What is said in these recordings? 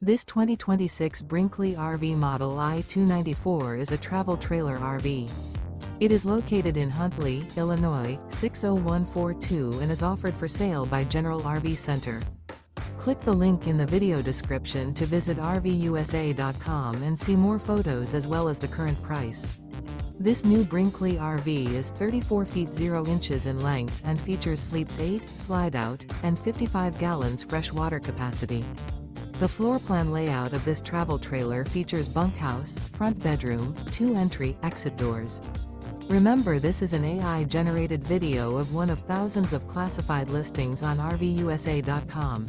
This 2026 Brinkley RV Model I 294 is a travel trailer RV. It is located in Huntley, Illinois, 60142 and is offered for sale by General RV Center. Click the link in the video description to visit RVUSA.com and see more photos as well as the current price. This new Brinkley RV is 34 feet 0 inches in length and features sleeps 8, slide-out, and 55 gallons fresh water capacity. The floor plan layout of this travel trailer features bunkhouse, front bedroom, 2 entry/exit doors. Remember, this is an AI-generated video of one of thousands of classified listings on RVUSA.com.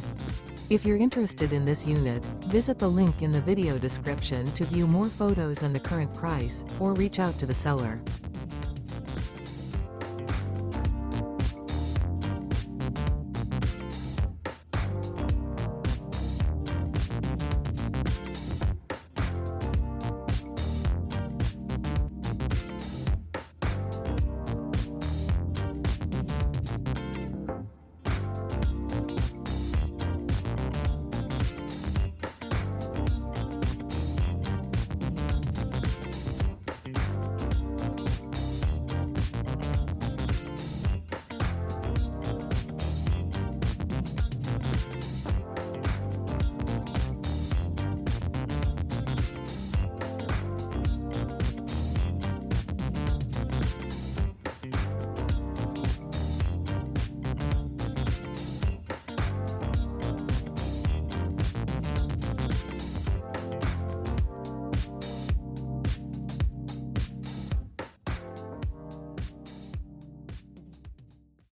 If you're interested in this unit, visit the link in the video description to view more photos and the current price, or reach out to the seller.